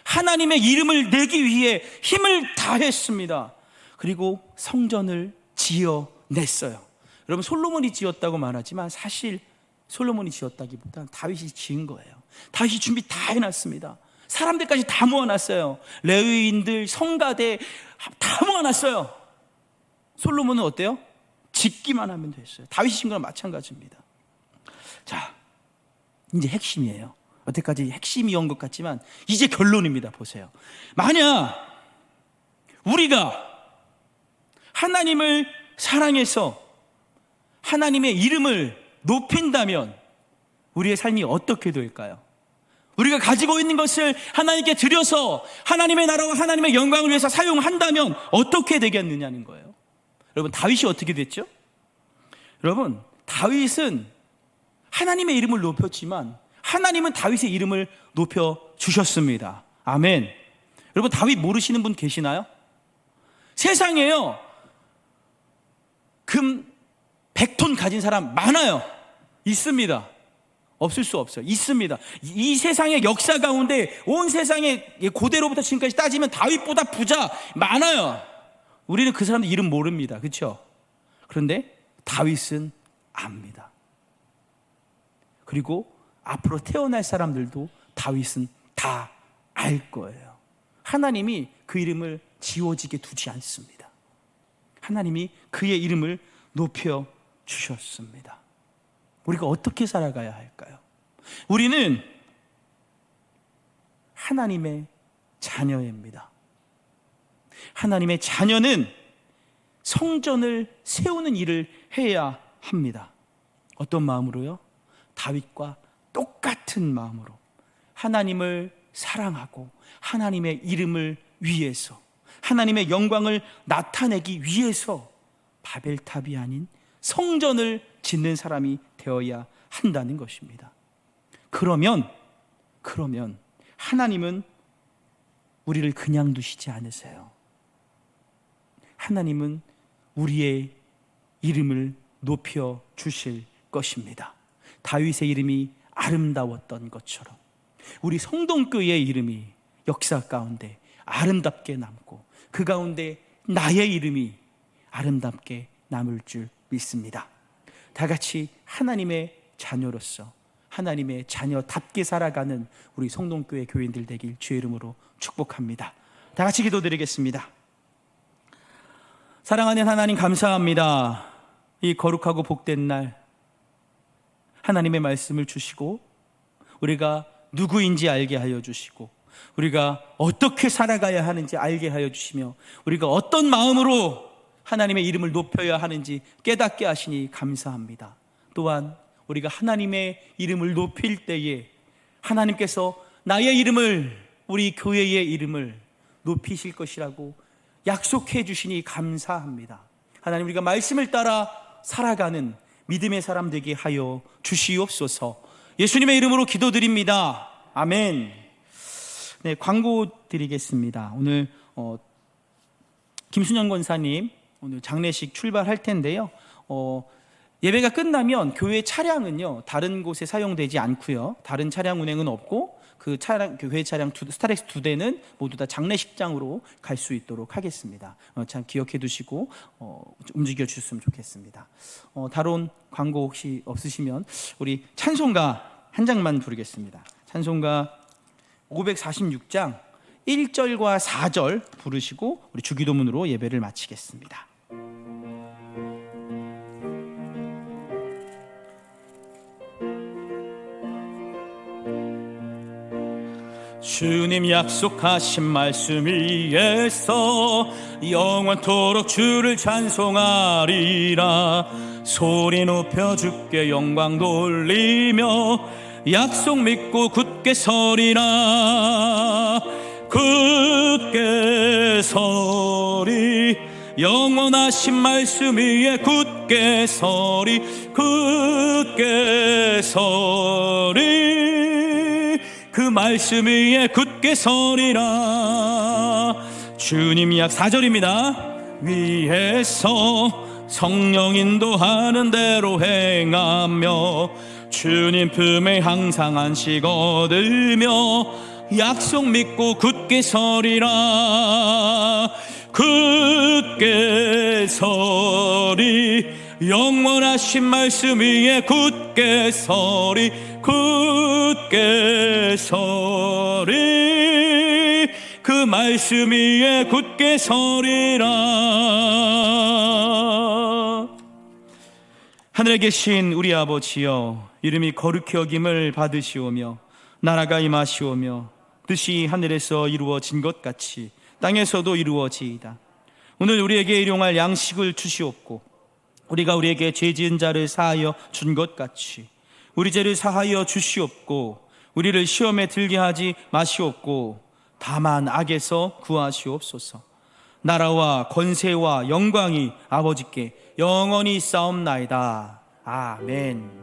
하나님의 이름을 내기 위해 힘을 다했습니다. 그리고 성전을 지어냈어요. 여러분, 솔로몬이 지었다고 말하지만 사실 솔로몬이 지었다기보다는 다윗이 지은 거예요. 다윗이 준비 다 해놨습니다. 사람들까지 다 모아놨어요. 레위인들, 성가대 다 모아놨어요. 솔로몬은 어때요? 짓기만 하면 됐어요. 다윗이 진 거랑 마찬가지입니다. 자, 이제 핵심이에요. 여태까지 핵심이온 것 같지만 이제 결론입니다. 보세요. 만약 우리가 하나님을 사랑해서 하나님의 이름을 높인다면 우리의 삶이 어떻게 될까요? 우리가 가지고 있는 것을 하나님께 드려서 하나님의 나라와 하나님의 영광을 위해서 사용한다면 어떻게 되겠느냐는 거예요. 여러분, 다윗이 어떻게 됐죠? 여러분, 다윗은 하나님의 이름을 높였지만 하나님은 다윗의 이름을 높여주셨습니다. 아멘. 여러분, 다윗 모르시는 분 계시나요? 세상에요, 금 100톤 가진 사람 많아요. 있습니다. 없을 수 없어요. 있습니다. 이 세상의 역사 가운데 온 세상의 고대로부터 지금까지 따지면 다윗보다 부자 많아요. 우리는 그 사람들 이름 모릅니다. 그렇죠? 그런데 다윗은 압니다. 그리고 앞으로 태어날 사람들도 다윗은 다 알 거예요. 하나님이 그 이름을 지워지게 두지 않습니다. 하나님이 그의 이름을 높여 주셨습니다. 우리가 어떻게 살아가야 할까요? 우리는 하나님의 자녀입니다. 하나님의 자녀는 성전을 세우는 일을 해야 합니다. 어떤 마음으로요? 다윗과 똑같은 마음으로 하나님을 사랑하고 하나님의 이름을 위해서, 하나님의 영광을 나타내기 위해서 바벨탑이 아닌 성전을 짓는 사람이 되어야 한다는 것입니다. 그러면 하나님은 우리를 그냥 두시지 않으세요. 하나님은 우리의 이름을 높여 주실 것입니다. 다윗의 이름이 아름다웠던 것처럼 우리 성동교회의 이름이 역사 가운데 아름답게 남고 그 가운데 나의 이름이 아름답게 남을 줄 믿습니다. 다 같이 하나님의 자녀로서 하나님의 자녀답게 살아가는 우리 성동교회 교인들 되길 주의 이름으로 축복합니다. 다 같이 기도드리겠습니다. 사랑하는 하나님, 감사합니다. 이 거룩하고 복된 날 하나님의 말씀을 주시고 우리가 누구인지 알게 하여 주시고 우리가 어떻게 살아가야 하는지 알게 하여 주시며 우리가 어떤 마음으로 하나님의 이름을 높여야 하는지 깨닫게 하시니 감사합니다. 또한 우리가 하나님의 이름을 높일 때에 하나님께서 나의 이름을, 우리 교회의 이름을 높이실 것이라고 약속해 주시니 감사합니다. 하나님, 우리가 말씀을 따라 살아가는 믿음의 사람 되게 하여 주시옵소서. 예수님의 이름으로 기도드립니다. 아멘. 네, 광고 드리겠습니다. 오늘 김순영 권사님 오늘 장례식 출발할 텐데요. 예배가 끝나면 교회 차량은요 다른 곳에 사용되지 않고요, 다른 차량 운행은 없고 그 차량, 교회 차량 스타렉스 2대는 모두 다 장례식장으로 갈 수 있도록 하겠습니다. 참 기억해 두시고 움직여 주셨으면 좋겠습니다. 다른 광고 혹시 없으시면 우리 찬송가 한 장만 부르겠습니다. 찬송가 546장 1절과 4절 부르시고 우리 주기도문으로 예배를 마치겠습니다. 주님 약속하신 말씀 위에서 영원토록 주를 찬송하리라. 소리 높여 주께 영광 돌리며 약속 믿고 굳게 서리라. 굳게 서리, 영원하신 말씀 위에 굳게 서리, 굳게 서리, 그 말씀 위에 굳게 서리라. 주님 약 4절입니다. 위에서 성령 인도하는 대로 행하며 주님 품에 항상 안식 얻으며 약속 믿고 굳게 서리라. 굳게 서리, 영원하신 말씀 위에 굳게 서리, 굳게 서리 그 말씀 위에 굳게 서리라. 하늘에 계신 우리 아버지여, 이름이 거룩히 여김을 받으시오며 나라가 임하시오며 뜻이 하늘에서 이루어진 것 같이 땅에서도 이루어지이다. 오늘 우리에게 일용할 양식을 주시옵고 우리가 우리에게 죄 지은 자를 사하여 준 것 같이 우리 죄를 사하여 주시옵고 우리를 시험에 들게 하지 마시옵고 다만 악에서 구하시옵소서. 나라와 권세와 영광이 아버지께 영원히 싸움나이다. 아멘.